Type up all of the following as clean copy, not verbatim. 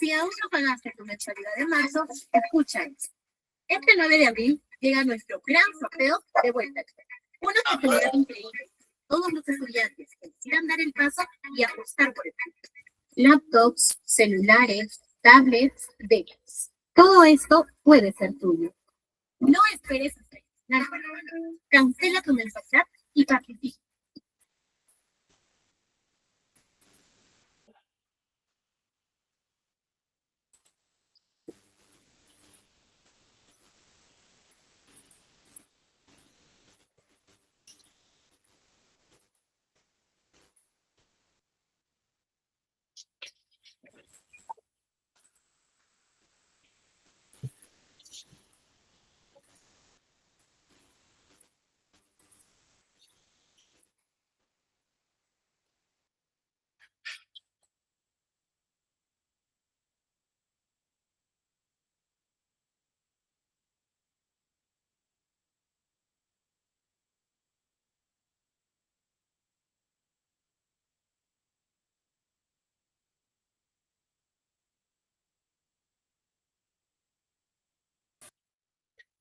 Si aún no pagaste tu mensualidad de marzo, escucha esto. Este 9 de abril llega nuestro gran sorteo de vuelta. Una oportunidad increíble. Todos los estudiantes que decidan dar el paso y apostar por el futuro. Laptops, celulares, tablets, becas. Todo esto puede ser tuyo. No esperes hasta nada. Cancela tu mensualidad y participa.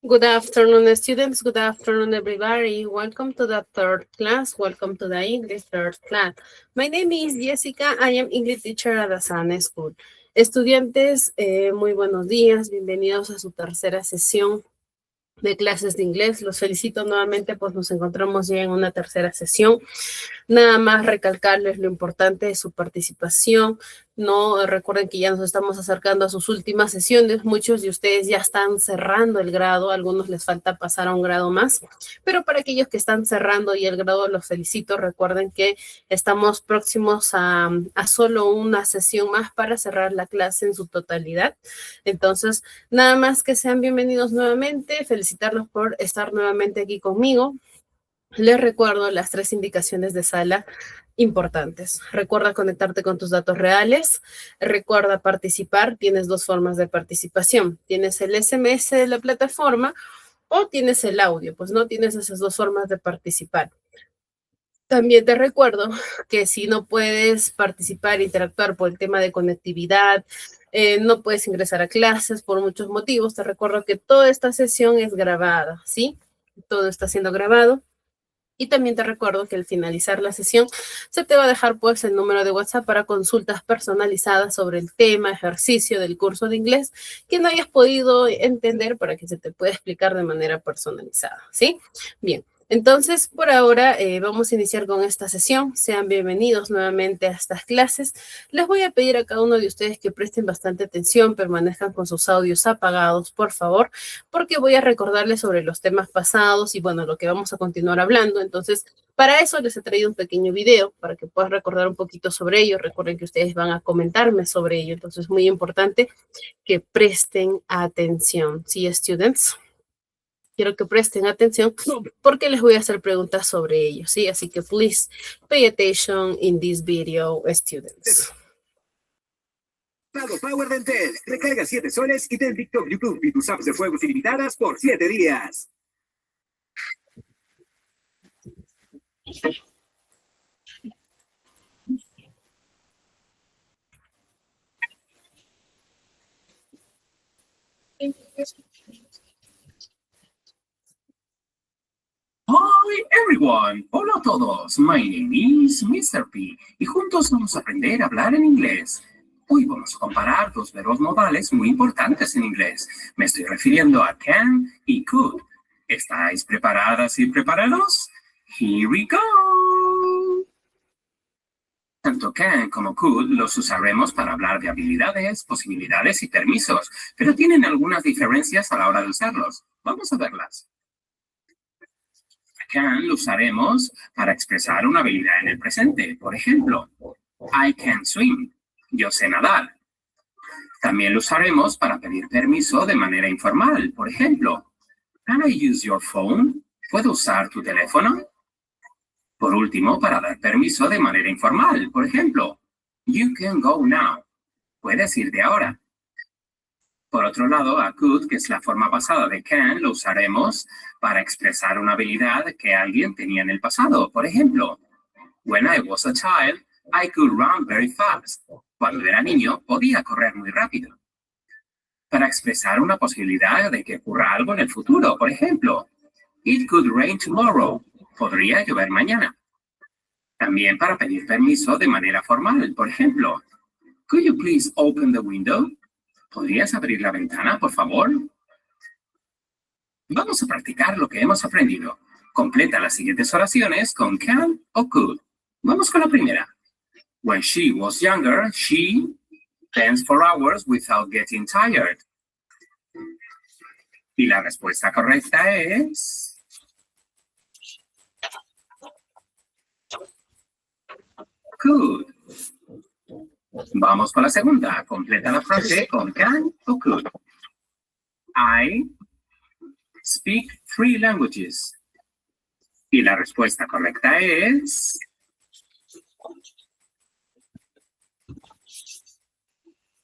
Good afternoon, students. Good afternoon, everybody. Welcome to the third class. Welcome to the English third class. My name is Jessica. I am English teacher at Asana School. Estudiantes, muy buenos días. Bienvenidos a su tercera sesión de clases de inglés. Los felicito nuevamente, pues nos encontramos ya en una tercera sesión. Nada más recalcarles lo importante de su participación. No recuerden que ya nos estamos acercando a sus últimas sesiones. Muchos de ustedes ya están cerrando el grado. A algunos les falta pasar a un grado más. Pero para aquellos que están cerrando y el grado, los felicito. Recuerden que estamos próximos a solo una sesión más para cerrar la clase en su totalidad. Entonces, nada más que sean bienvenidos nuevamente. Felicitarlos por estar nuevamente aquí conmigo. Les recuerdo las 3 indicaciones de sala importantes. Recuerda conectarte con tus datos reales. Recuerda participar. Tienes 2 formas de participación. Tienes el SMS de la plataforma o tienes el audio. Pues no tienes esas 2 formas de participar. También te recuerdo que si no puedes participar, interactuar por el tema de conectividad, no puedes ingresar a clases por muchos motivos, te recuerdo que toda esta sesión es grabada, ¿sí? Todo está siendo grabado. Y también te recuerdo que al finalizar la sesión se te va a dejar pues el número de WhatsApp para consultas personalizadas sobre el tema, ejercicio del curso de inglés que no hayas podido entender para que se te pueda explicar de manera personalizada, ¿sí? Bien. Entonces, por ahora vamos a iniciar con esta sesión. Sean bienvenidos nuevamente a estas clases. Les voy a pedir a cada uno de ustedes que presten bastante atención, permanezcan con sus audios apagados, por favor, porque voy a recordarles sobre los temas pasados y, bueno, lo que vamos a continuar hablando. Entonces, para eso les he traído un pequeño video para que puedan recordar un poquito sobre ello. Recuerden que ustedes van a comentarme sobre ello. Entonces, es muy importante que presten atención. ¿Sí, students? Quiero que presten atención porque les voy a hacer preguntas sobre ello, ¿sí? Así que, please, pay attention in this video, students. Pago Power de Entel. Recarga 7 soles y ten TikTok, YouTube y tus apps de juegos ilimitadas por 7 días. Hi everyone, hola a todos, my name is Mr. P y juntos vamos a aprender a hablar en inglés. Hoy vamos a comparar 2 verbos modales muy importantes en inglés. Me estoy refiriendo a can y could. ¿Estáis preparadas y preparados? Here we go. Tanto can como could los usaremos para hablar de habilidades, posibilidades y permisos, pero tienen algunas diferencias a la hora de usarlos. Vamos a verlas. Can lo usaremos para expresar una habilidad en el presente. Por ejemplo, I can swim. Yo sé nadar. También lo usaremos para pedir permiso de manera informal. Por ejemplo, Can I use your phone? ¿Puedo usar tu teléfono? Por último, para dar permiso de manera informal. Por ejemplo, You can go now. Puedes irte ahora. Por otro lado, a could, que es la forma pasada de can, lo usaremos para expresar una habilidad que alguien tenía en el pasado. Por ejemplo, When I was a child, I could run very fast. Cuando era niño, podía correr muy rápido. Para expresar una posibilidad de que ocurra algo en el futuro, por ejemplo, it could rain tomorrow. Podría llover mañana. También para pedir permiso de manera formal, por ejemplo, could you please open the window? ¿Podrías abrir la ventana, por favor? Vamos a practicar lo que hemos aprendido. Completa las siguientes oraciones con can o could. Vamos con la primera. When she was younger, she danced for hours without getting tired. Y la respuesta correcta es... could. Vamos con la segunda. Completa la frase con can o could. I speak 3 languages. Y la respuesta correcta es...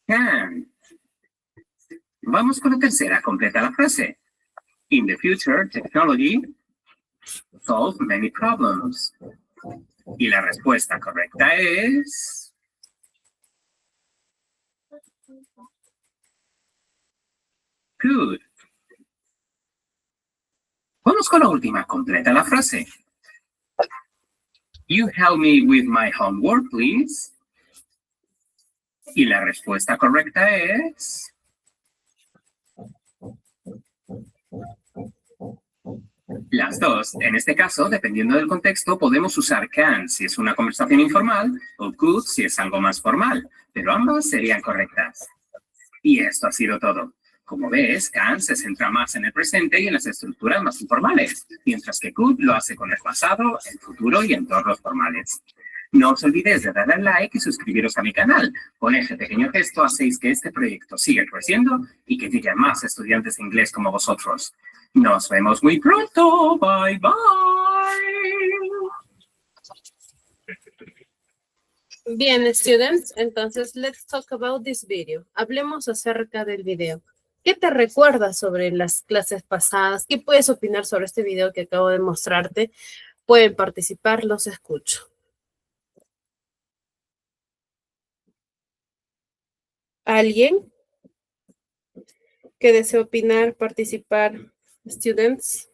can. Vamos con la tercera. Completa la frase. In the future, technology solves many problems. Y la respuesta correcta es... could. Vamos con la última. Completa la frase. You help me with my homework, please. Y la respuesta correcta es... las dos. En este caso, dependiendo del contexto, podemos usar can si es una conversación informal o could si es algo más formal, pero ambas serían correctas. Y esto ha sido todo. Como ves, can se centra más en el presente y en las estructuras más informales, mientras que could lo hace con el pasado, el futuro y entornos formales. No os olvidéis de darle al like y suscribiros a mi canal. Con este pequeño gesto hacéis que este proyecto siga creciendo y que lleguen más estudiantes de inglés como vosotros. Nos vemos muy pronto. Bye, bye. Bien, students, entonces let's talk about this video. Hablemos acerca del video. ¿Qué te recuerdas sobre las clases pasadas? ¿Qué puedes opinar sobre este video que acabo de mostrarte? Pueden participar, los escucho. ¿Alguien que desee opinar, participar? Students.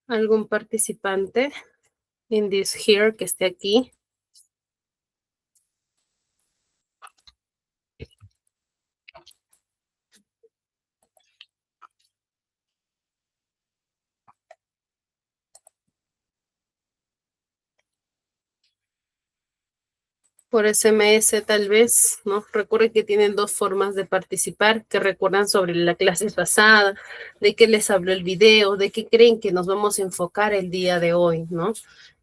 ¿Algún participante in this here que esté aquí? Por SMS tal vez, ¿no? Recuerden que tienen 2 formas de participar, que recuerdan sobre la clase pasada, de qué les habló el video, de qué creen que nos vamos a enfocar el día de hoy, ¿no?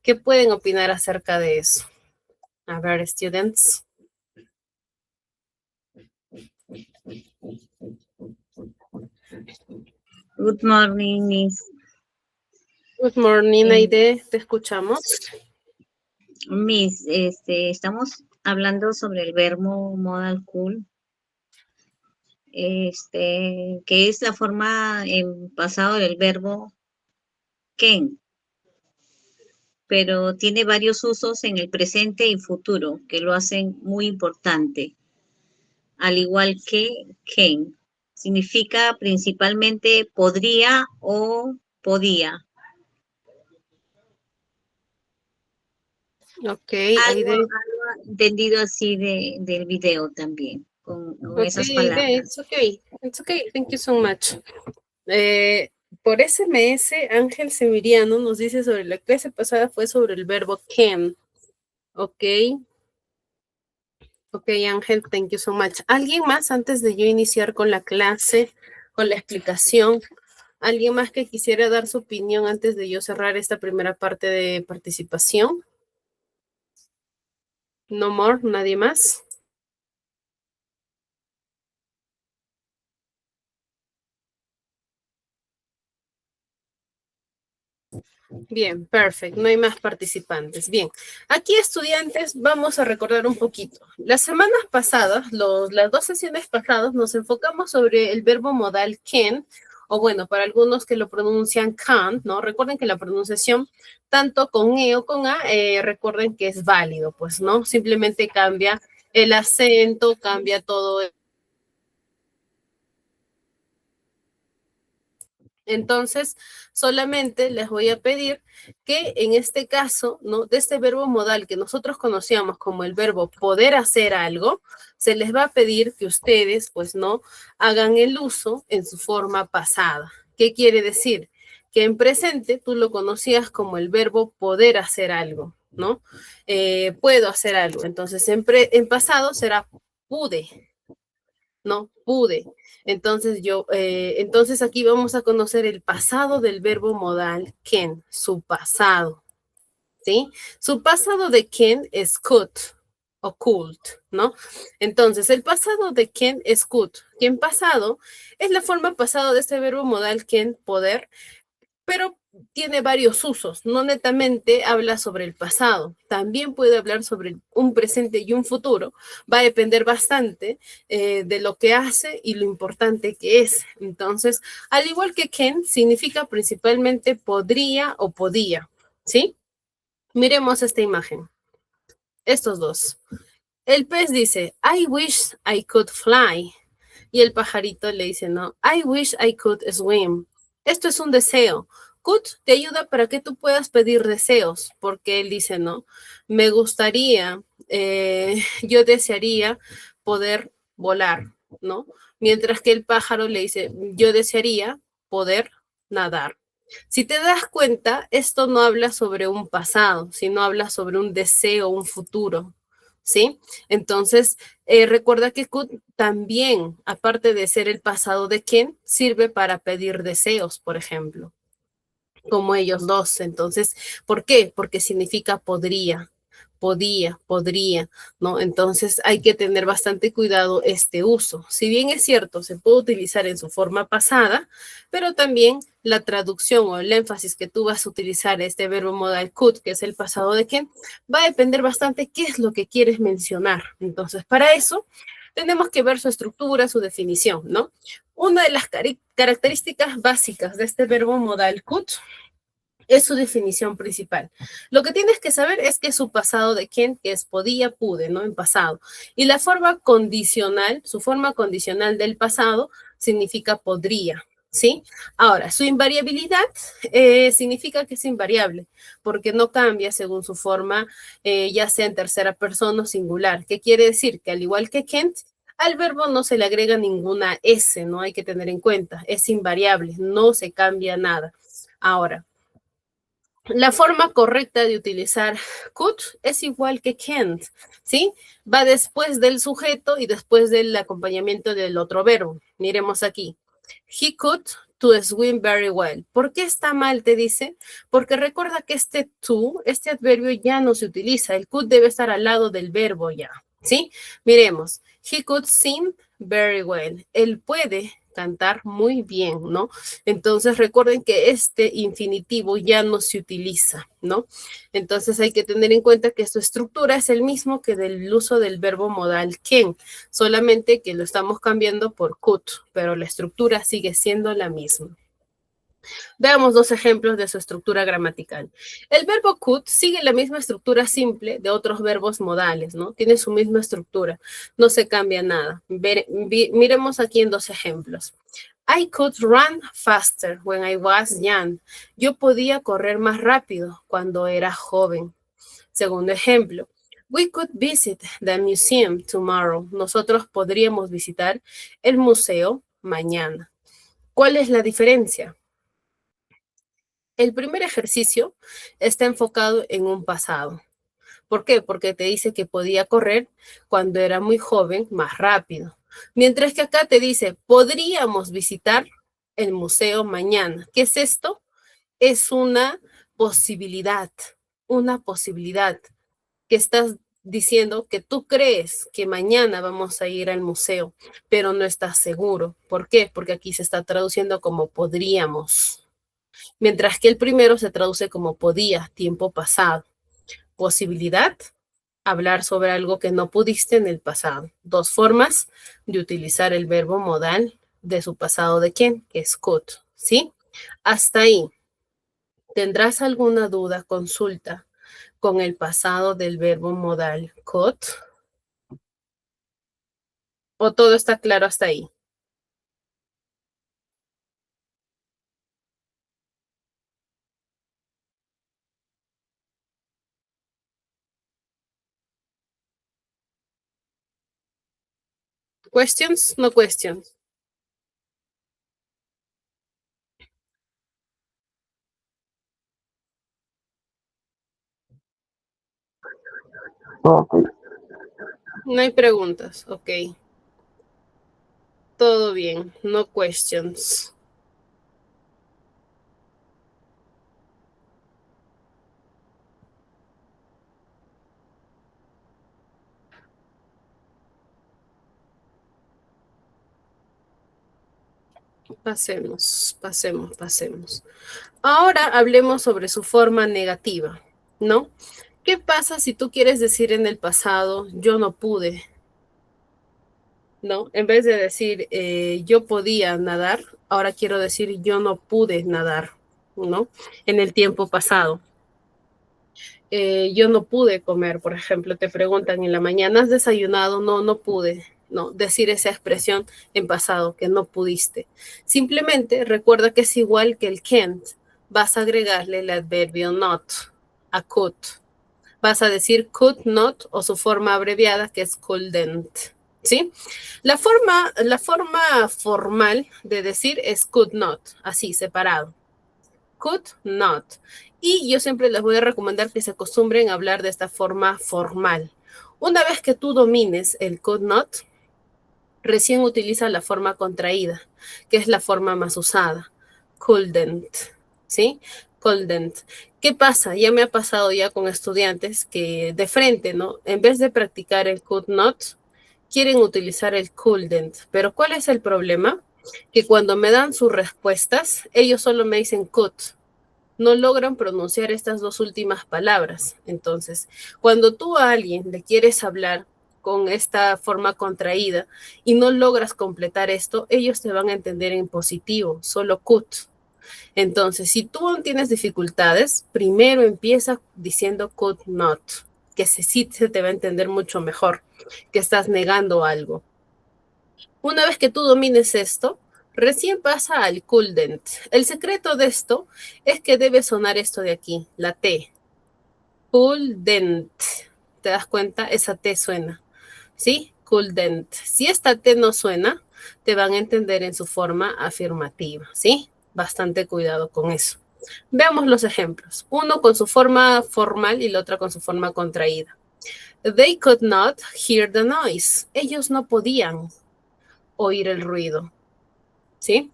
¿Qué pueden opinar acerca de eso? A ver, students. Good morning, Miss. Good morning, Aide, te escuchamos. Miss, estamos hablando sobre el verbo modal cool, que es la forma en pasado del verbo can, pero tiene varios usos en el presente y futuro que lo hacen muy importante, al igual que can. Significa principalmente podría o podía. Ok, Algo Aide. entendido así del video también, con esas Okay, palabras. it's okay, thank you so much. Por SMS, Ángel Semiriano nos dice sobre la clase pasada fue sobre el verbo can. Ok. Ok, Ángel, thank you so much. ¿Alguien más antes de yo iniciar con la clase, con la explicación? ¿Alguien más que quisiera dar su opinión antes de yo cerrar esta primera parte de participación? No more, nadie más. Bien, perfecto. No hay más participantes. Bien, aquí estudiantes vamos a recordar un poquito. Las semanas pasadas, las 2 sesiones pasadas, nos enfocamos sobre el verbo modal can, o bueno, para algunos que lo pronuncian can't, ¿no? Recuerden que la pronunciación, tanto con E o con A, recuerden que es válido, pues, ¿no? Simplemente cambia el acento, cambia todo. Entonces, solamente les voy a pedir que en este caso, ¿no? De este verbo modal que nosotros conocíamos como el verbo poder hacer algo, se les va a pedir que ustedes, pues, ¿no? Hagan el uso en su forma pasada. ¿Qué quiere decir? Que en presente tú lo conocías como el verbo poder hacer algo, ¿no? Puedo hacer algo. Entonces, en pasado será pude, ¿no? Pude. Entonces aquí vamos a conocer el pasado del verbo modal can, su pasado, ¿sí? Su pasado de can es could o could, ¿no? Entonces, el pasado de can es could, que en pasado es la forma pasado de este verbo modal can, poder, pero tiene varios usos, no netamente habla sobre el pasado, también puede hablar sobre un presente y un futuro, va a depender bastante de lo que hace y lo importante que es. Entonces, al igual que can, significa principalmente podría o podía, ¿sí? Miremos esta imagen, estos dos. El pez dice, I wish I could fly. Y el pajarito le dice, no, I wish I could swim. Esto es un deseo. Could te ayuda para que tú puedas pedir deseos, porque él dice, no, me gustaría, yo desearía poder volar, ¿no? Mientras que el pájaro le dice, yo desearía poder nadar. Si te das cuenta, esto no habla sobre un pasado, sino habla sobre un deseo, un futuro, ¿sí? Entonces, recuerda que could también, aparte de ser el pasado de can, sirve para pedir deseos, por ejemplo, como ellos dos. Entonces, ¿por qué? Porque significa podría, podría, ¿no? Entonces hay que tener bastante cuidado este uso. Si bien es cierto, se puede utilizar en su forma pasada, pero también la traducción o el énfasis que tú vas a utilizar este verbo modal could, que es el pasado de can, va a depender bastante qué es lo que quieres mencionar. Entonces, para eso tenemos que ver su estructura, su definición, ¿no? Una de las características básicas de este verbo modal could es su definición principal. Lo que tienes que saber es que su pasado de can, que es podía, pude, ¿no? En pasado. Y la forma condicional, su forma condicional del pasado significa podría, ¿sí? Ahora, su invariabilidad significa que es invariable, porque no cambia según su forma, ya sea en tercera persona o singular. ¿Qué quiere decir? Que al igual que can, al verbo no se le agrega ninguna S, no hay que tener en cuenta. Es invariable, no se cambia nada. Ahora, la forma correcta de utilizar could es igual que can't, ¿sí? Va después del sujeto y después del acompañamiento del otro verbo. Miremos aquí. He could to swim very well. ¿Por qué está mal, te dice? Porque recuerda que este to, este adverbio ya no se utiliza. El could debe estar al lado del verbo ya, ¿sí? Miremos. He could sing very well. Él puede cantar muy bien, ¿no? Entonces recuerden que este infinitivo ya no se utiliza, ¿no? Entonces hay que tener en cuenta que su estructura es el mismo que del uso del verbo modal can, solamente que lo estamos cambiando por could, pero la estructura sigue siendo la misma. Veamos dos ejemplos de su estructura gramatical. El verbo could sigue la misma estructura simple de otros verbos modales, ¿no? Tiene su misma estructura, no se cambia nada. Miremos aquí en dos ejemplos. I could run faster when I was young. Yo podía correr más rápido cuando era joven. Segundo ejemplo. We could visit the museum tomorrow. Nosotros podríamos visitar el museo mañana. ¿Cuál es la diferencia? El primer ejercicio está enfocado en un pasado. ¿Por qué? Porque te dice que podía correr cuando era muy joven más rápido. Mientras que acá te dice, podríamos visitar el museo mañana. ¿Qué es esto? Es una posibilidad que estás diciendo que tú crees que mañana vamos a ir al museo, pero no estás seguro. ¿Por qué? Porque aquí se está traduciendo como podríamos. mientras que el primero se traduce como podía, tiempo pasado. Posibilidad, hablar sobre algo que no pudiste en el pasado. Dos formas de utilizar el verbo modal de su pasado de quién, que es could, ¿sí? Hasta ahí. ¿Tendrás alguna duda, consulta con el pasado del verbo modal could? ¿O todo está claro hasta ahí? Questions? No questions. No hay preguntas, ok. Todo bien, no questions. Pasemos. Ahora hablemos sobre su forma negativa, ¿no? ¿Qué pasa si tú quieres decir en el pasado, yo no pude, ¿no? En vez de decir, yo podía nadar, ahora quiero decir, yo no pude nadar, ¿no? En el tiempo pasado. Yo no pude comer, por ejemplo, te preguntan en la mañana, ¿has desayunado? No, no pude. No, decir esa expresión en pasado, que no pudiste. Simplemente recuerda que es igual que el can't. Vas a agregarle el adverbio not a could. Vas a decir could not o su forma abreviada que es couldn't. ¿Sí? La forma formal de decir es could not, así, separado. Could not. Y yo siempre les voy a recomendar que se acostumbren a hablar de esta forma formal. Una vez que tú domines el could not, recién utiliza la forma contraída, que es la forma más usada. Couldn't. ¿Sí? Couldn't. ¿Qué pasa? Ya me ha pasado ya con estudiantes que de frente, ¿no? En vez de practicar el could not, quieren utilizar el couldn't. Pero ¿cuál es el problema? Que cuando me dan sus respuestas, ellos solo me dicen could, no logran pronunciar estas dos últimas palabras. Entonces, cuando tú a alguien le quieres hablar con esta forma contraída y no logras completar esto, ellos te van a entender en positivo, solo could. Entonces, si tú aún tienes dificultades, primero empieza diciendo could not, que sí se te va a entender mucho mejor, que estás negando algo. Una vez que tú domines esto, recién pasa al couldn't. El secreto de esto es que debe sonar esto de aquí, la T. Couldn't. ¿Te das cuenta? Esa T suena. ¿Sí? Couldn't. Si esta T no suena, te van a entender en su forma afirmativa. ¿Sí? Bastante cuidado con eso. Veamos los ejemplos. Uno con su forma formal y la otra con su forma contraída. They could not hear the noise. Ellos no podían oír el ruido. ¿Sí?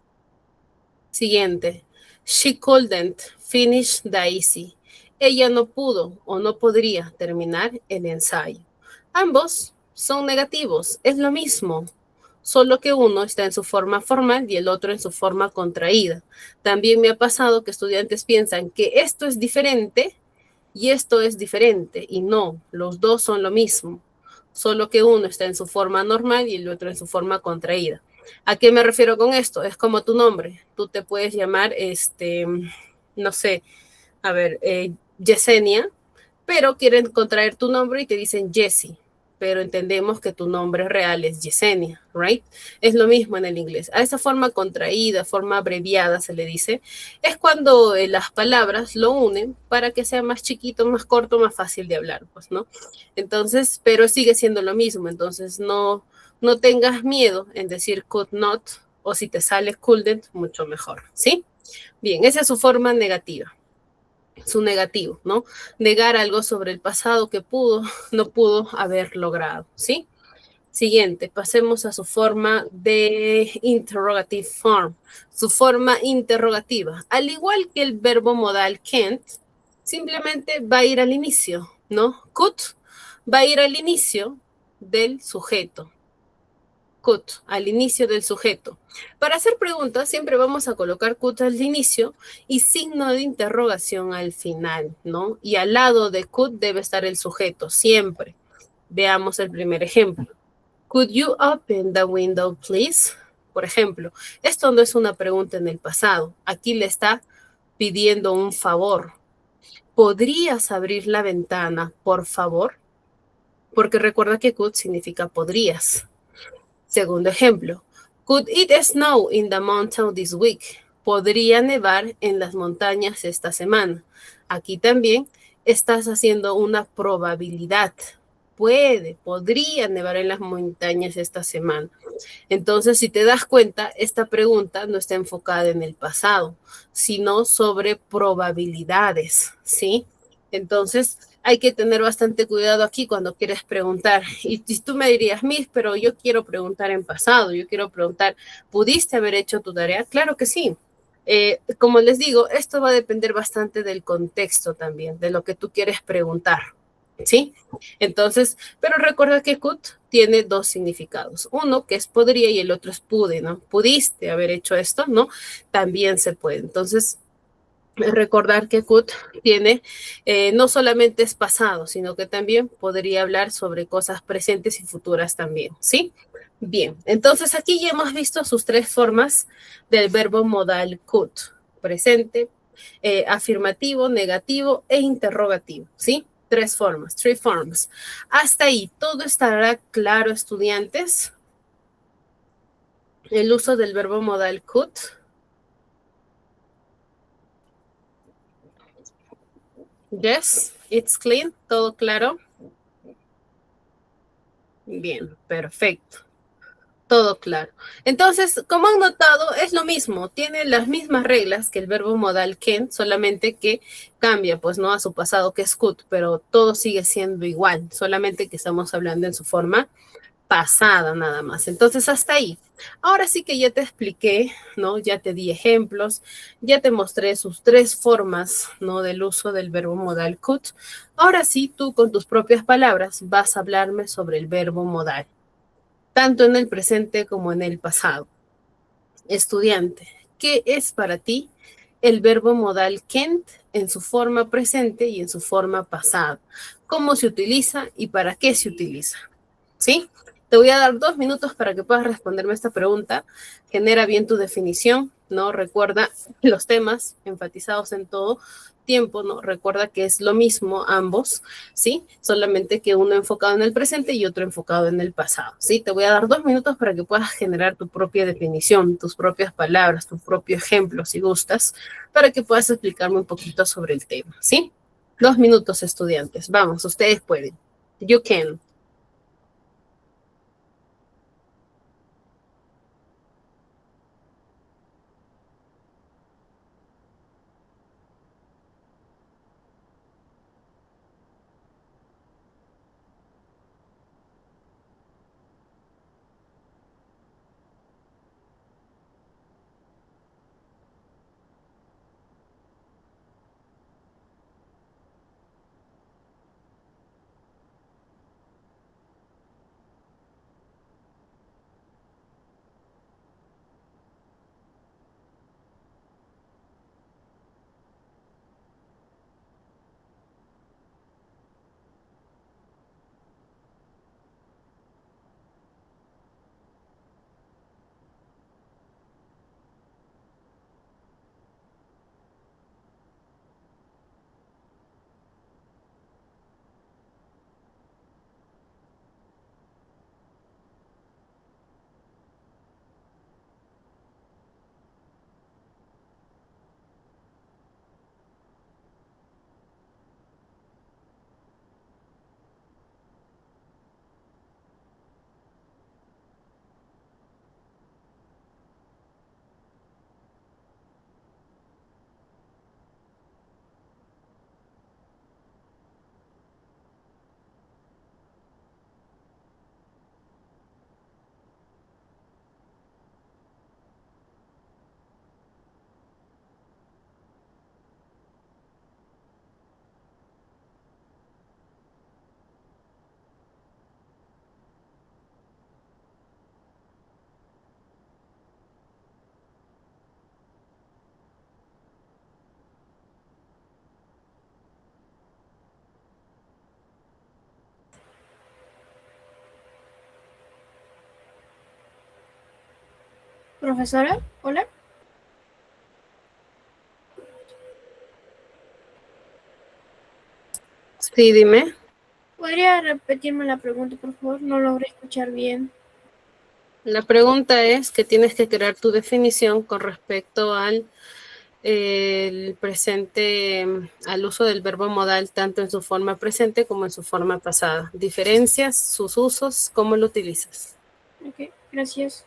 Siguiente. She couldn't finish the essay. Ella no pudo o no podría terminar el ensayo. Ambos son negativos, es lo mismo, solo que uno está en su forma formal y el otro en su forma contraída. También me ha pasado que estudiantes piensan que esto es diferente y esto es diferente, y no, los dos son lo mismo, solo que uno está en su forma normal y el otro en su forma contraída. ¿A qué me refiero con esto? Es como tu nombre. Tú te puedes llamar, no sé, a ver, Yesenia, pero quieren contraer tu nombre y te dicen Jessie, pero entendemos que tu nombre real es Yesenia, right? Es lo mismo en el inglés. A esa forma contraída, forma abreviada se le dice, es cuando las palabras lo unen para que sea más chiquito, más corto, más fácil de hablar, pues, ¿no? Entonces, pero sigue siendo lo mismo, entonces no tengas miedo en decir could not, o si te sale couldn't, mucho mejor, ¿sí? Bien, esa es su forma negativa, su negativo, ¿no? Negar algo sobre el pasado que no pudo haber logrado, ¿sí? Siguiente, pasemos a su forma de interrogative form, su forma interrogativa. Al igual que el verbo modal can't, simplemente va a ir al inicio, ¿no? Could va a ir al inicio del sujeto. could al inicio del sujeto. Para hacer preguntas siempre vamos a colocar could al inicio y signo de interrogación al final, ¿no? Y al lado de could debe estar el sujeto, siempre. Veamos el primer ejemplo. Could you open the window, please? Por ejemplo, esto no es una pregunta en el pasado. Aquí le está pidiendo un favor. ¿Podrías abrir la ventana, por favor? Porque recuerda que could significa podrías. Segundo ejemplo. Could it snow in the mountain this week? Podría nevar en las montañas esta semana. Aquí también estás haciendo una probabilidad. Podría nevar en las montañas esta semana. Entonces, si te das cuenta, esta pregunta no está enfocada en el pasado, sino sobre probabilidades, ¿sí? Entonces, hay que tener bastante cuidado aquí cuando quieres preguntar. Y tú me dirías, Miss, pero yo quiero preguntar en pasado, yo quiero preguntar, ¿pudiste haber hecho tu tarea? Claro que sí. Como les digo, esto va a depender bastante del contexto también, de lo que tú quieres preguntar, ¿sí? Entonces, pero recuerda que could tiene dos significados. Uno que es podría y el otro es pude, ¿no? Pudiste haber hecho esto, ¿no? También se puede. Entonces, recordar que could tiene, no solamente es pasado, sino que también podría hablar sobre cosas presentes y futuras también, ¿sí? Bien, entonces aquí ya hemos visto sus tres formas del verbo modal could, presente, afirmativo, negativo e interrogativo, ¿sí? Tres formas, three forms. Hasta ahí, ¿todo estará claro, estudiantes? El uso del verbo modal could. Yes, it's clean, todo claro. Bien, perfecto. Todo claro. Entonces, como han notado, es lo mismo, tiene las mismas reglas que el verbo modal can, solamente que cambia, pues no a su pasado que es could, pero todo sigue siendo igual, solamente que estamos hablando en su forma pasada nada más. Entonces, hasta ahí. Ahora sí que ya te expliqué, ¿no? Ya te di ejemplos, ya te mostré sus tres formas, ¿no? Del uso del verbo modal could. Ahora sí, tú con tus propias palabras vas a hablarme sobre el verbo modal, tanto en el presente como en el pasado. Estudiante, ¿qué es para ti el verbo modal can't en su forma presente y en su forma pasada? ¿Cómo se utiliza y para qué se utiliza? ¿Sí? Te voy a dar 2 minutos para que puedas responderme esta pregunta. Genera bien tu definición, ¿no? Recuerda los temas enfatizados en todo tiempo, ¿no? Recuerda que es lo mismo ambos, ¿sí? Solamente que uno enfocado en el presente y otro enfocado en el pasado, ¿sí? Te voy a dar 2 minutos para que puedas generar tu propia definición, tus propias palabras, tu propio ejemplo, si gustas, para que puedas explicarme un poquito sobre el tema, ¿sí? 2 minutos, estudiantes. Vamos, ustedes pueden. You can. Profesora, hola. Sí, dime. ¿Podría repetirme la pregunta, por favor? No logré escuchar bien. La pregunta es que tienes que crear tu definición con respecto al el presente, al uso del verbo modal tanto en su forma presente como en su forma pasada. Diferencias, sus usos, cómo lo utilizas. Ok, gracias.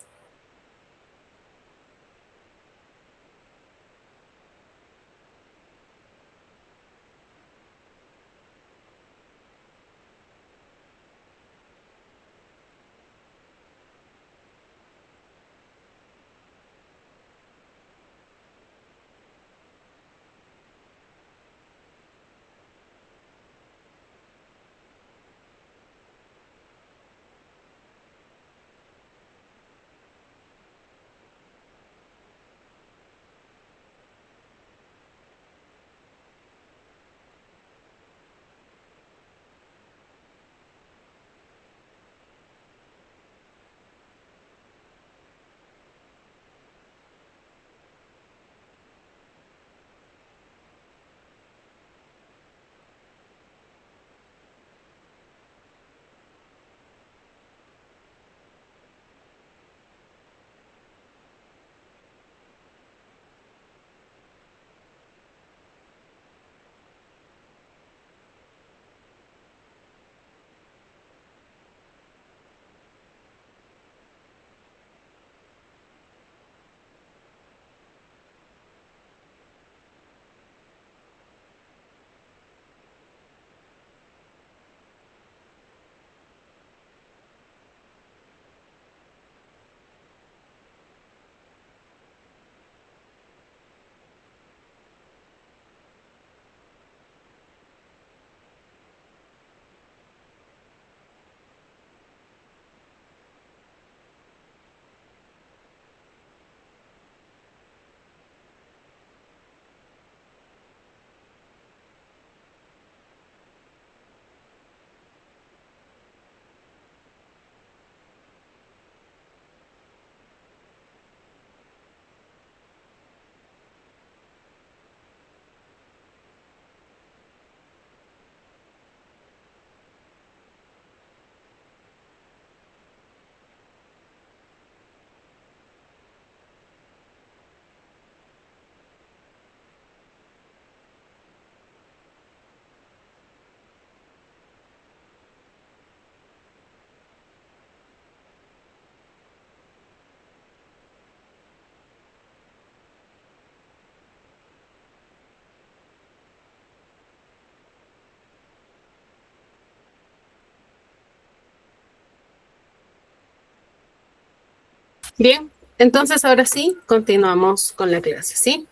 Bien, entonces ahora sí, continuamos con la clase, ¿sí?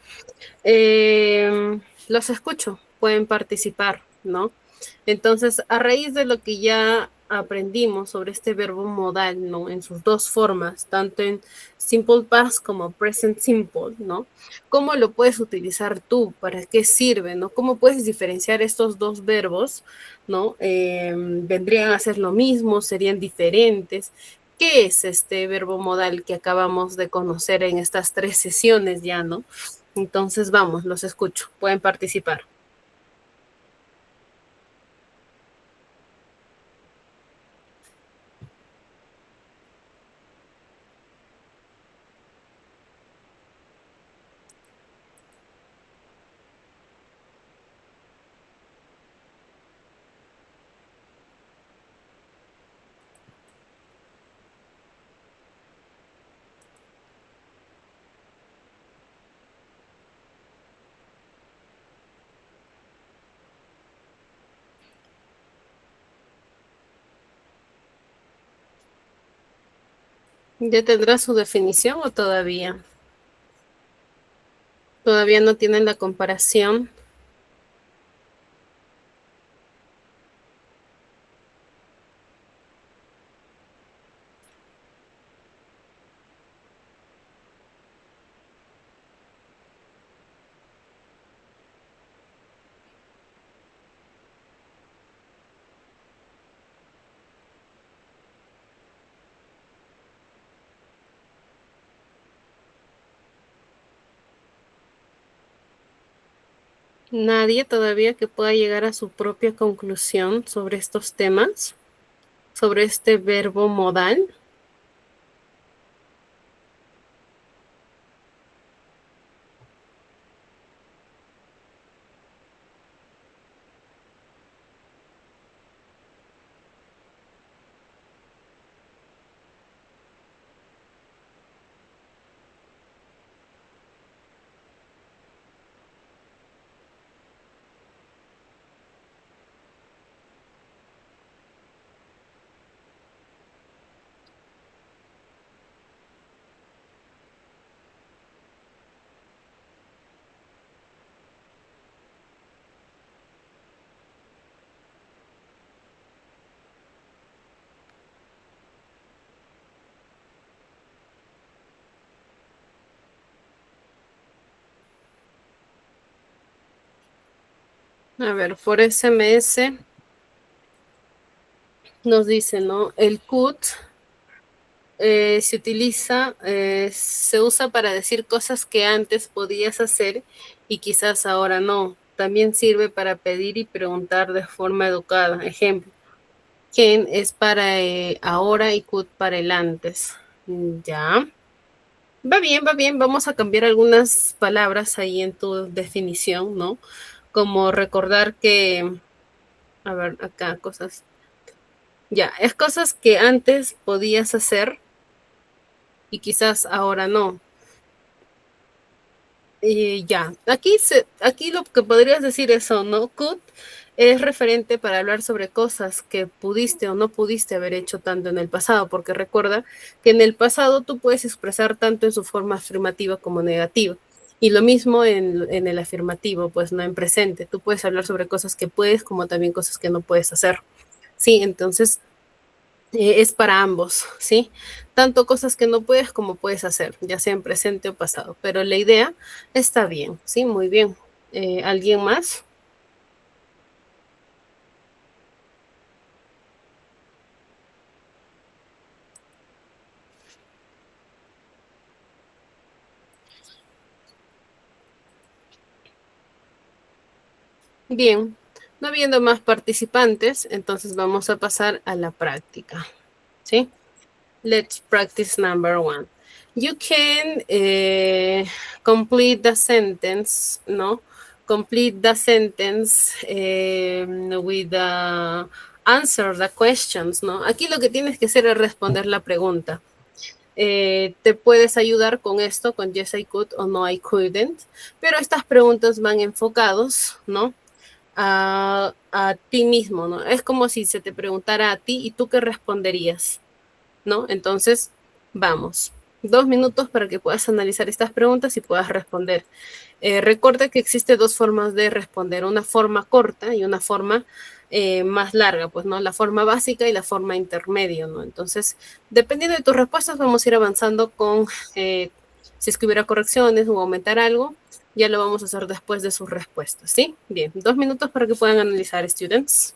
Los escucho, pueden participar, ¿no? Entonces, a raíz de lo que ya aprendimos sobre este verbo modal, ¿no? En sus dos formas, tanto en simple past como present simple, ¿no? ¿Cómo lo puedes utilizar tú? ¿Para qué sirve, no? ¿Cómo puedes diferenciar estos dos verbos, ¿no? ¿Vendrían a ser lo mismo? ¿Serían diferentes? ¿Qué es este verbo modal que acabamos de conocer en estas 3 sesiones ya, ¿no? Entonces, vamos, los escucho, pueden participar. ¿Ya tendrá su definición o todavía? Todavía no tienen la comparación. Nadie todavía que pueda llegar a su propia conclusión sobre estos temas, sobre este verbo modal. A ver, por SMS nos dice, ¿no? El could se utiliza, se usa para decir cosas que antes podías hacer y quizás ahora no. También sirve para pedir y preguntar de forma educada. Ejemplo, can es para ahora y could para el antes. Ya. Va bien, va bien. Vamos a cambiar algunas palabras ahí en tu definición, ¿no? Como recordar que, a ver, acá cosas. Ya, es cosas que antes podías hacer y quizás ahora no. Ya, aquí lo que podrías decir eso, ¿no? Could es referente para hablar sobre cosas que pudiste o no pudiste haber hecho tanto en el pasado, porque recuerda que en el pasado tú puedes expresar tanto en su forma afirmativa como negativa. Y lo mismo en el afirmativo, pues no en presente. Tú puedes hablar sobre cosas que puedes como también cosas que no puedes hacer. Sí, entonces es para ambos, ¿sí? Tanto cosas que no puedes como puedes hacer, ya sea en presente o pasado, pero la idea está bien, ¿sí? Muy bien. ¿Alguien más? Bien, no habiendo más participantes, entonces vamos a pasar a la práctica, ¿sí? Let's practice number one. You can complete the sentence, ¿no? Complete the sentence with the answer the questions, ¿no? Aquí lo que tienes que hacer es responder la pregunta. Te puedes ayudar con esto, con yes I could o no I couldn't, pero estas preguntas van enfocados, ¿no? A ti mismo, ¿no? Es como si se te preguntara a ti y tú qué responderías, ¿no? Entonces, vamos. 2 minutos para que puedas analizar estas preguntas y puedas responder. Recuerda que existe dos formas de responder, una forma corta y una forma más larga, pues, ¿no? La forma básica y la forma intermedio, ¿no? Entonces, dependiendo de tus respuestas, vamos a ir avanzando con, si es que hubiera correcciones o aumentar algo, ya lo vamos a hacer después de sus respuestas, ¿sí? Bien, 2 minutos para que puedan analizar, students.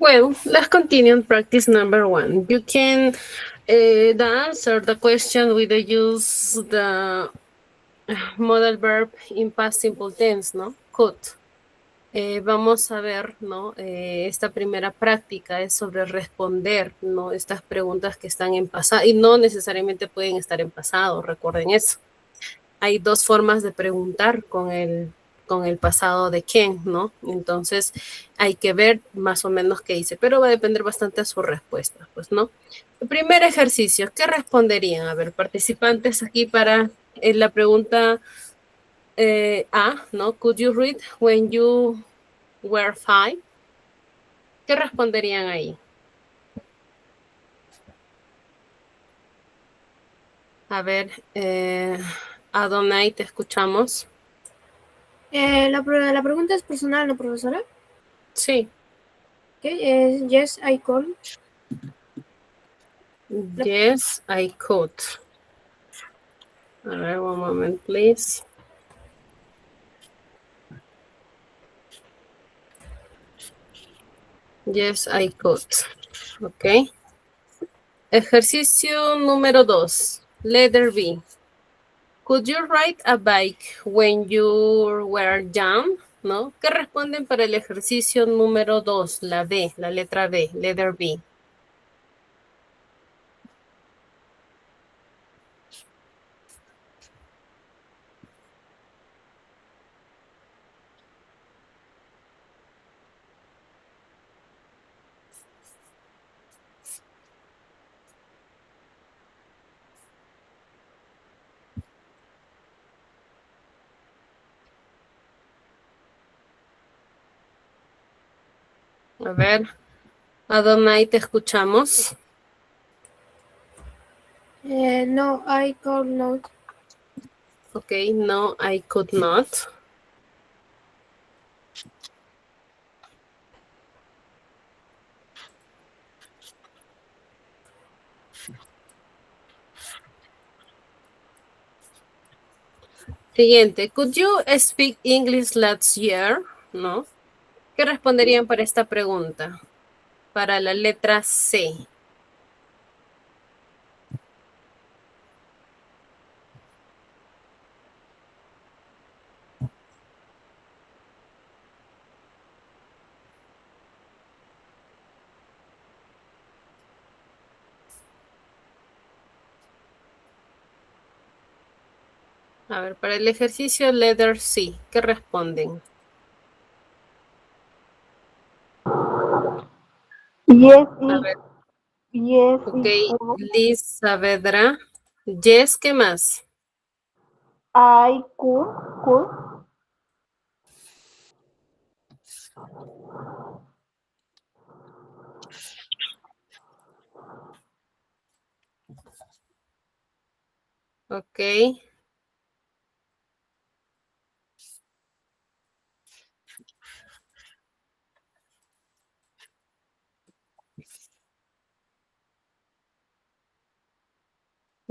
Well, let's continue on practice number 1. You can answer the question with the use the modal verb in past simple tense, ¿no? Could. Vamos a ver, ¿no? Esta primera práctica es sobre responder, ¿no? Estas preguntas que están en pasado y no necesariamente pueden estar en pasado, recuerden eso. Hay dos formas de preguntar con el pasado de quién, ¿no? Entonces hay que ver más o menos qué dice, pero va a depender bastante de su respuesta, pues, ¿no? El primer ejercicio, ¿qué responderían? A ver, participantes aquí para la pregunta A, ¿no? Could you read when you were 5? ¿Qué responderían ahí? A ver, Adonai, te escuchamos. La pregunta es personal, ¿no, profesora? Sí. Okay, yes, I could. Yes, I could. A ver, one moment, please. Yes, I could. Ok. Ejercicio número 2. Letter B. Could you ride a bike when you were young? ¿No? ¿Qué responden para el ejercicio número 2? La B, la letra B, letter B. A ver, Adonai, te escuchamos. No, I could not. Ok, no, I could not. Siguiente, could you speak English last year? ¿No? ¿Qué responderían para esta pregunta? Para la letra C. A ver, para el ejercicio letter C, ¿qué responden? Yes, A ver, yes, ok, Liz Saavedra. Yes, ¿qué más? I could. Ok.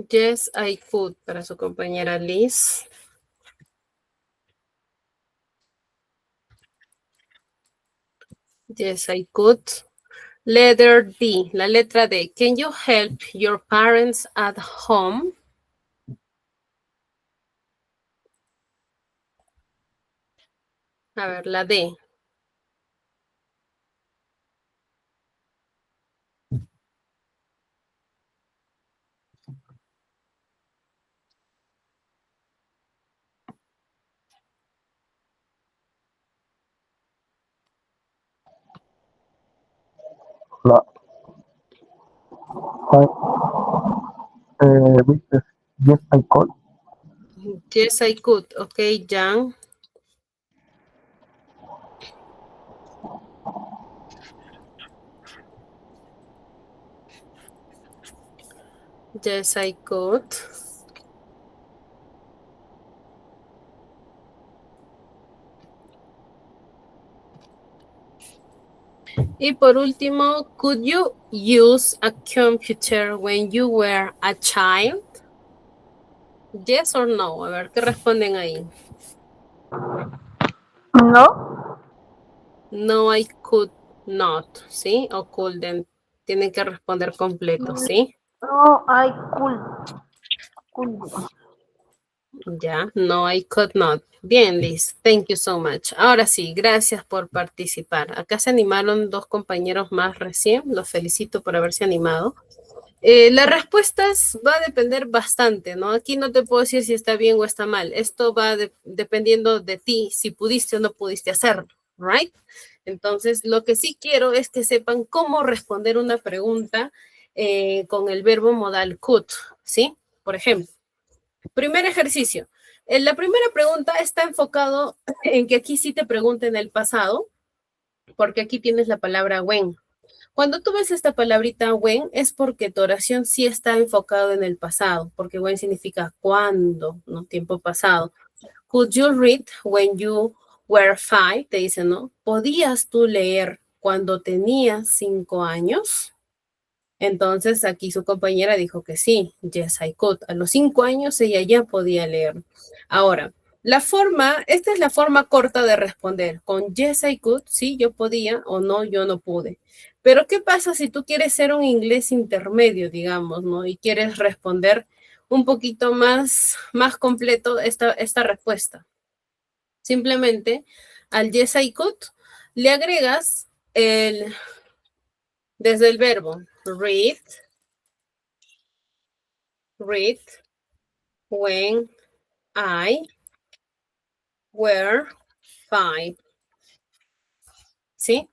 Yes, I could, para su compañera Liz. Yes, I could. Letter D, la letra D. Can you help your parents at home? A ver, la D. La, Victor, yes, I call. Yes, I could. Ok, Jan. Yes, I could. Y por último, could you use a computer when you were a child? Yes or no? A ver, ¿qué responden ahí? No, No, I could not, ¿sí? O couldn't. Tienen que responder completo, ¿sí? No, I could. Ya, no, I could not. Bien, Liz. Thank you so much. Ahora sí, gracias por participar. Acá se animaron 2 compañeros más recién. Los felicito por haberse animado. Las respuestas va a depender bastante, ¿no? Aquí no te puedo decir si está bien o está mal. Esto va dependiendo de ti, si pudiste o no pudiste hacerlo, ¿right? Entonces, lo que sí quiero es que sepan cómo responder una pregunta con el verbo modal could, ¿sí? Por ejemplo, primer ejercicio. La primera pregunta está enfocado en que aquí sí te pregunta en el pasado, porque aquí tienes la palabra when. Cuando tú ves esta palabrita when, es porque tu oración sí está enfocado en el pasado, porque when significa cuando, ¿no? Tiempo pasado. Could you read when you were 5? Te dice, ¿no? ¿Podías tú leer cuando tenías 5 años? Entonces aquí su compañera dijo que sí, yes, I could. A los 5 años ella ya podía leer. Ahora, esta es la forma corta de responder. Con yes, I could, sí, yo podía, o no, yo no pude. Pero ¿qué pasa si tú quieres ser un inglés intermedio, digamos, ¿no? Y quieres responder un poquito más completo esta respuesta. Simplemente al yes, I could le agregas desde el verbo read when I were 5. ¿Sí?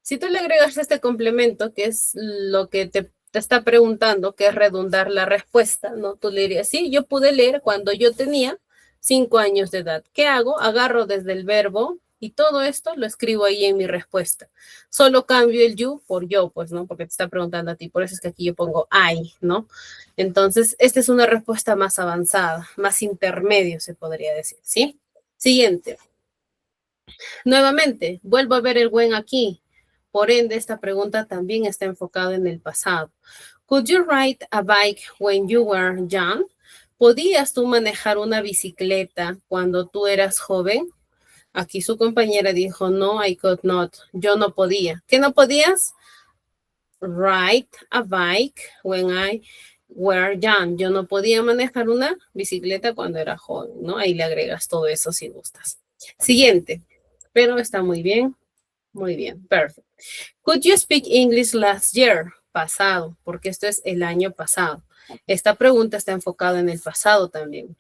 Si tú le agregas este complemento, que es lo que te está preguntando, que es redundar la respuesta, ¿no? Tú le dirías, sí, yo pude leer cuando yo tenía 5 años de edad. ¿Qué hago? Agarro desde el verbo y todo esto lo escribo ahí en mi respuesta. Solo cambio el you por yo, pues, ¿no? Porque te está preguntando a ti. Por eso es que aquí yo pongo I, ¿no? Entonces, esta es una respuesta más avanzada, más intermedio, se podría decir, ¿sí? Siguiente. Nuevamente, vuelvo a ver el when aquí. Por ende, esta pregunta también está enfocada en el pasado. Could you ride a bike when you were young? ¿Podías tú manejar una bicicleta cuando tú eras joven? Aquí su compañera dijo, no, I could not. Yo no podía. ¿Qué no podías? Ride a bike when I were young. Yo no podía manejar una bicicleta cuando era joven, ¿no? Ahí le agregas todo eso si gustas. Siguiente. Pero está muy bien. Muy bien. Perfect. Could you speak English last year? Pasado, porque esto es el año pasado. Esta pregunta está enfocada en el pasado también.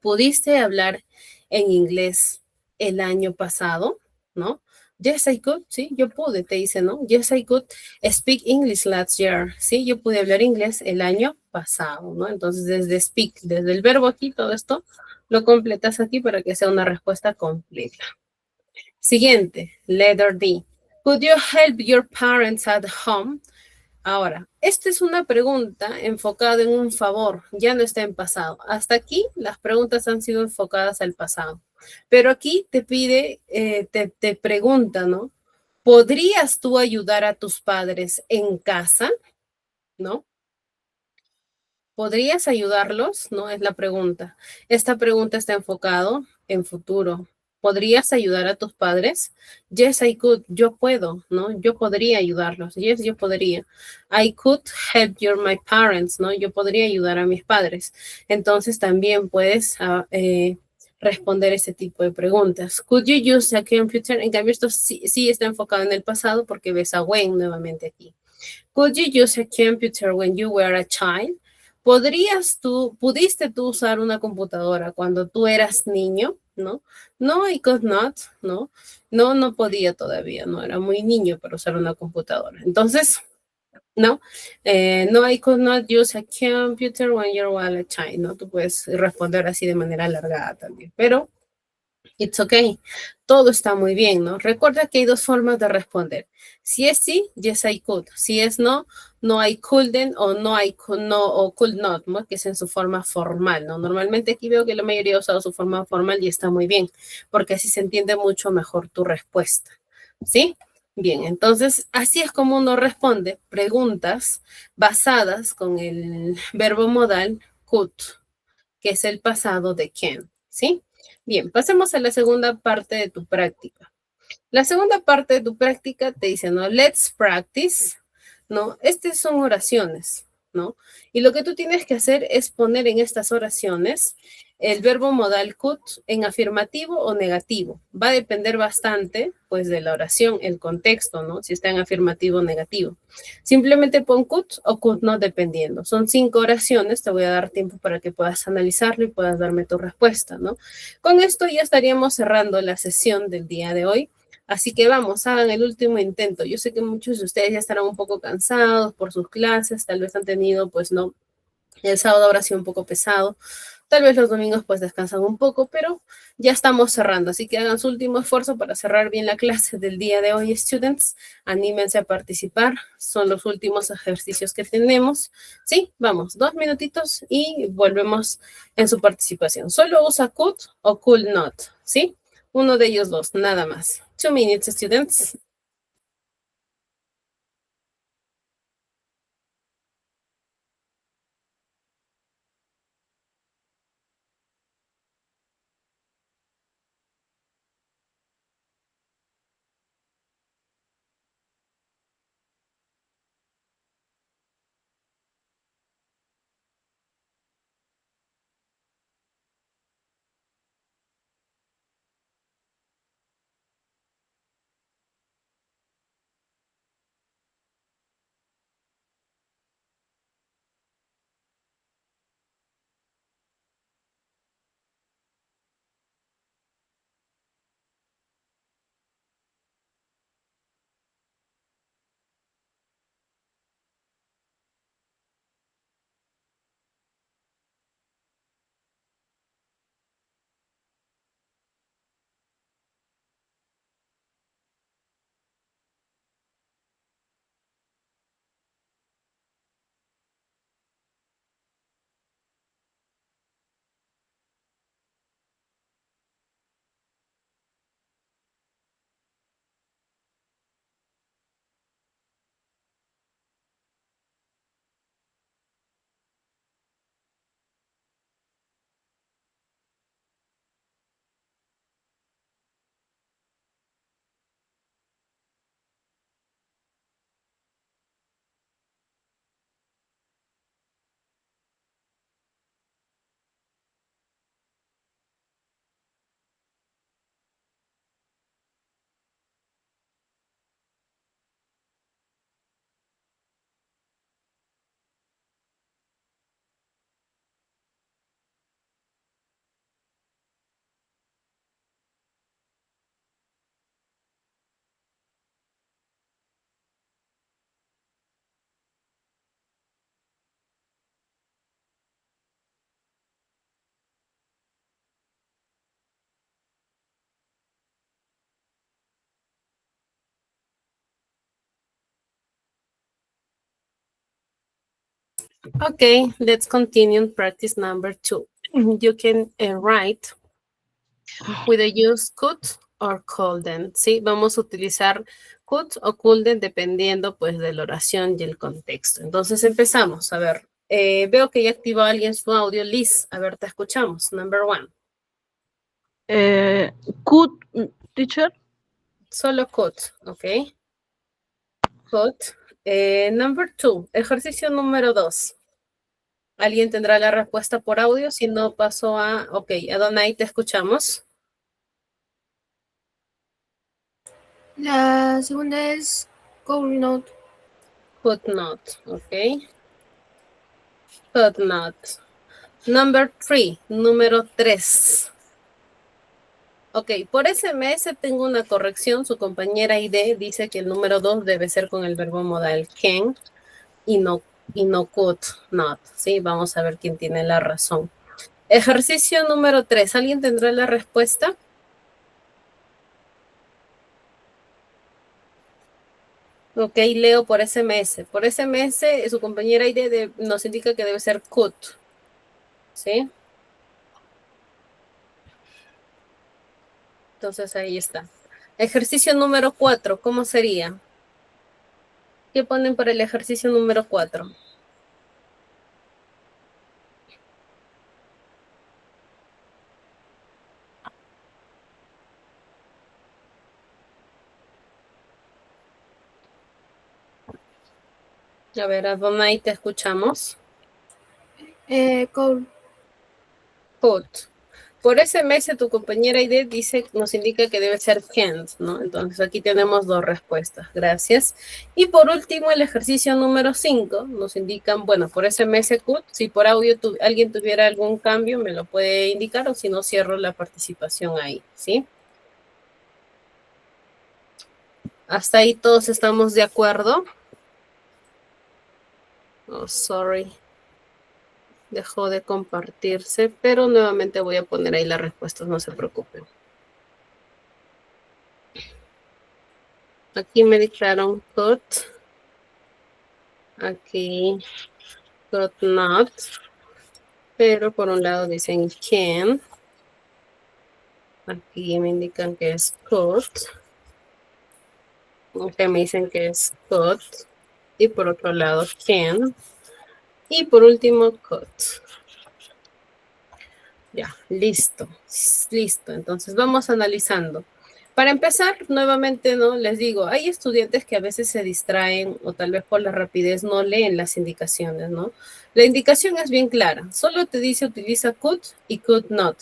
¿Pudiste hablar en inglés el año pasado? ¿No? Yes, I could. Sí, yo pude, te dice, ¿no? Yes, I could speak English last year. Sí, yo pude hablar inglés el año pasado, ¿no? Entonces, desde speak, desde el verbo aquí, todo esto, lo completas aquí para que sea una respuesta completa. Siguiente, letter D. Could you help your parents at home? Ahora, esta es una pregunta enfocada en un favor, ya no está en pasado. Hasta aquí las preguntas han sido enfocadas al pasado. Pero aquí te pide, te pregunta, ¿no? ¿Podrías tú ayudar a tus padres en casa? ¿No? ¿Podrías ayudarlos? No es la pregunta. Esta pregunta está enfocado en futuro. ¿Podrías ayudar a tus padres? Yes, I could. Yo puedo, ¿no? Yo podría ayudarlos. Yes, yo podría. I could help my parents, ¿no? Yo podría ayudar a mis padres. Entonces también puedes responder ese tipo de preguntas. Could you use a computer? En cambio, esto sí está enfocado en el pasado porque ves a when nuevamente aquí. Could you use a computer when you were a child? ¿Pudiste tú usar una computadora cuando tú eras niño? ¿No? No, I could not, ¿no? No podía todavía, no era muy niño para usar una computadora. Entonces, no, no, I could not use a computer when you were a child, ¿no? Tú puedes responder así de manera alargada también, pero it's okay. Todo está muy bien, ¿no? Recuerda que hay 2 formas de responder. Si es sí, yes, I could. Si es no, no, I couldn't o no, I could, no, o could not, ¿no? Que es en su forma formal, ¿no? Normalmente aquí veo que la mayoría ha usado su forma formal y está muy bien, porque así se entiende mucho mejor tu respuesta, ¿sí? Bien, entonces así es como uno responde preguntas basadas con el verbo modal could, que es el pasado de can, ¿sí? Bien, pasemos a la segunda parte de tu práctica. La segunda parte de tu práctica te dice, ¿no? Let's practice, ¿no? Estas son oraciones, ¿no? Y lo que tú tienes que hacer es poner en estas oraciones el verbo modal could en afirmativo o negativo. Va a depender bastante, pues, de la oración, el contexto, ¿no? Si está en afirmativo o negativo. Simplemente pon could o could not dependiendo. Son 5 oraciones, te voy a dar tiempo para que puedas analizarlo y puedas darme tu respuesta, ¿no? Con esto ya estaríamos cerrando la sesión del día de hoy. Así que vamos, hagan el último intento. Yo sé que muchos de ustedes ya estarán un poco cansados por sus clases, tal vez han tenido, pues no, el sábado habrá sido un poco pesado, tal vez los domingos pues descansan un poco, pero ya estamos cerrando, así que hagan su último esfuerzo para cerrar bien la clase del día de hoy, students. Anímense a participar, son los últimos ejercicios que tenemos. Sí, vamos, 2 minutitos y volvemos en su participación. Solo usa could o could not, ¿sí? Uno de ellos dos, nada más. 2 minutes, students. Okay, let's continue practice number 2. You can write with the use could or couldn't, ¿sí? Vamos a utilizar could o couldn't dependiendo pues de la oración y el contexto. Entonces empezamos, a ver, veo que ya activó alguien su audio. Liz, a ver, te escuchamos. Number 1. Could, teacher? Solo could, ok. Could. Number 2, ejercicio número 2. ¿Alguien tendrá la respuesta por audio? Si no, paso a... Ok, Adonai, te escuchamos. La segunda es could not. Could not, ok. Could not. Number 3, número 3. Ok, por SMS tengo una corrección. Su compañera ID dice que el número 2 debe ser con el verbo modal can y no could not. Sí, vamos a ver quién tiene la razón. Ejercicio número 3. ¿Alguien tendrá la respuesta? Ok, leo por SMS. Por SMS, su compañera ID nos indica que debe ser could. ¿Sí? Entonces ahí está. Ejercicio número 4, ¿cómo sería? ¿Qué ponen para el ejercicio número 4? A ver, Adonai, te escuchamos. Could. Could. Por ese mes tu compañera ID nos indica que debe ser can't, ¿no? Entonces aquí tenemos dos respuestas. Gracias. Y por último, el ejercicio número 5 nos indican, bueno, por ese mes could, si por audio alguien tuviera algún cambio, me lo puede indicar, o si no, cierro la participación ahí, ¿sí? Hasta ahí todos estamos de acuerdo. Oh, sorry. Dejó de compartirse, pero nuevamente voy a poner ahí las respuestas, no se preocupen. Aquí me dijeron could. Aquí could not. Pero por un lado dicen can. Aquí me indican que es could. Aquí me dicen que es could. Y por otro lado can. Y por último could. Ya, listo. Listo. Entonces vamos analizando. Para empezar, nuevamente, ¿no? Les digo, hay estudiantes que a veces se distraen o tal vez por la rapidez no leen las indicaciones, ¿no? La indicación es bien clara. Solo te dice utiliza could y could not.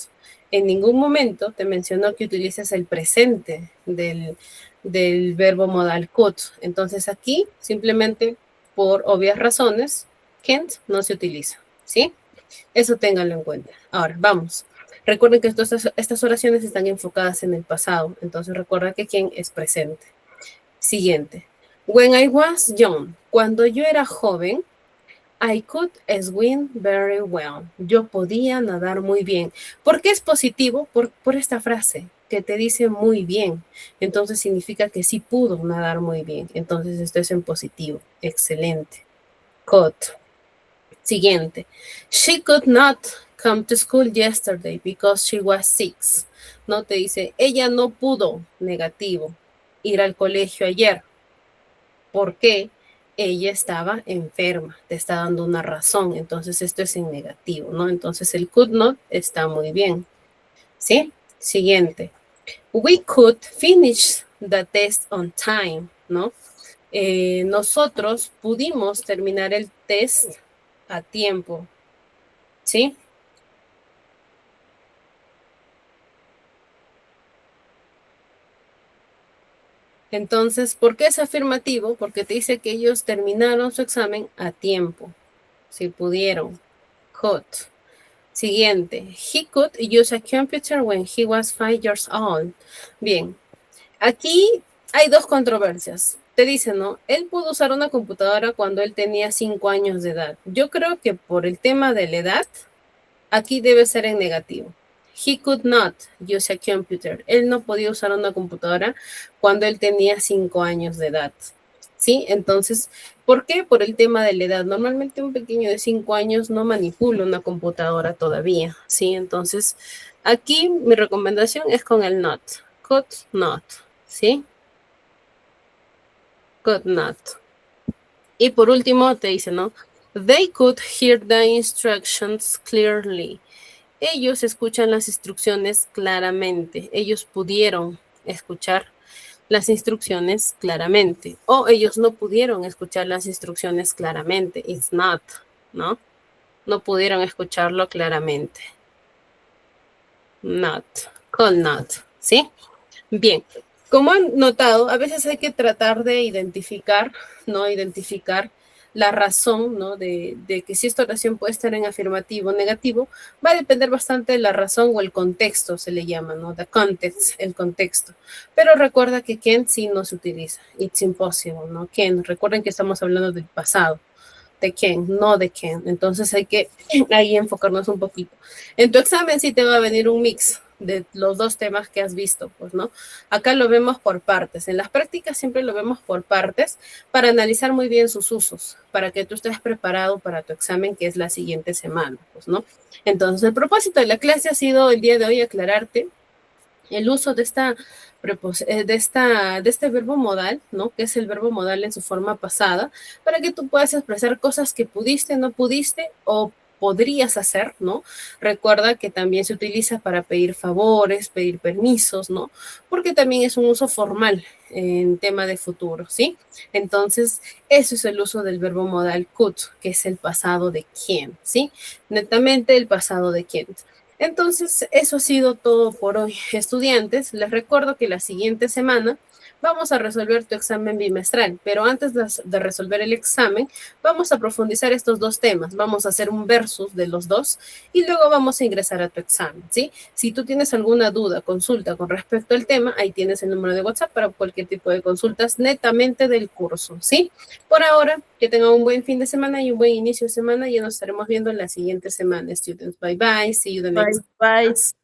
En ningún momento te mencionó que utilices el presente del verbo modal could. Entonces aquí, simplemente por obvias razones, can't no se utiliza, ¿sí? Eso ténganlo en cuenta. Ahora, vamos. Recuerden que estas oraciones están enfocadas en el pasado, entonces recuerda que quién es presente. Siguiente. When I was young, cuando yo era joven, I could swim very well. Yo podía nadar muy bien. ¿Por qué es positivo? Por esta frase que te dice muy bien. Entonces significa que sí pudo nadar muy bien. Entonces esto es en positivo. Excelente. Could. Siguiente. She could not come to school yesterday because she was sick. No te dice, ella no pudo, negativo, ir al colegio ayer. ¿Por qué? Ella estaba enferma. Te está dando una razón. Entonces esto es en negativo, ¿no? Entonces el could not está muy bien. ¿Sí? Siguiente. We could finish the test on time, ¿no? Nosotros pudimos terminar el test a tiempo, ¿sí? Entonces, ¿por qué es afirmativo? Porque te dice que ellos terminaron su examen a tiempo, si pudieron. Could. Siguiente. He could use a computer when he was 5 years old. Bien, aquí hay dos controversias. Te dice, ¿no? Él pudo usar una computadora cuando él tenía 5 años de edad. Yo creo que por el tema de la edad, aquí debe ser en negativo. He could not use a computer. Él no podía usar una computadora cuando él tenía 5 años de edad. ¿Sí? Entonces, ¿por qué? Por el tema de la edad. Normalmente un pequeño de 5 años no manipula una computadora todavía. ¿Sí? Entonces, aquí mi recomendación es con el not. Could not. ¿Sí? Could not. Y por último te dice, ¿no? They could hear the instructions clearly. Ellos escuchan las instrucciones claramente. Ellos pudieron escuchar las instrucciones claramente. O ellos no pudieron escuchar las instrucciones claramente. It's not, ¿no? No pudieron escucharlo claramente. Not. Could not. ¿Sí? Bien. Como han notado, a veces hay que tratar de identificar, ¿no? Identificar la razón, ¿no? De que si esta oración puede estar en afirmativo o negativo, va a depender bastante de la razón o el contexto, se le llama, ¿no? The context, el contexto. Pero recuerda que can sí no se utiliza. It's impossible, ¿no? Can. Recuerden que estamos hablando del pasado. De can, no de can. Entonces hay que ahí enfocarnos un poquito. En tu examen sí te va a venir un mix de los dos temas que has visto, pues, ¿no? Acá lo vemos por partes. En las prácticas siempre lo vemos por partes para analizar muy bien sus usos, para que tú estés preparado para tu examen, que es la siguiente semana, pues, ¿no? Entonces, el propósito de la clase ha sido el día de hoy aclararte el uso de este verbo modal, ¿no? Que es el verbo modal en su forma pasada, para que tú puedas expresar cosas que pudiste, no pudiste, o podrías hacer, ¿no? Recuerda que también se utiliza para pedir favores, pedir permisos, ¿no? Porque también es un uso formal en tema de futuro, ¿sí? Entonces, eso es el uso del verbo modal could, que es el pasado de quién, ¿sí? Netamente el pasado de quién. Entonces, eso ha sido todo por hoy, estudiantes. Les recuerdo que la siguiente semana vamos a resolver tu examen bimestral, pero antes de resolver el examen, vamos a profundizar estos dos temas. Vamos a hacer un versus de los dos y luego vamos a ingresar a tu examen, ¿sí? Si tú tienes alguna duda, consulta con respecto al tema, ahí tienes el número de WhatsApp para cualquier tipo de consultas netamente del curso, ¿sí? Por ahora, que tengan un buen fin de semana y un buen inicio de semana. Ya nos estaremos viendo en la siguiente semana, students. Bye bye. See you the Bye, next bye. class.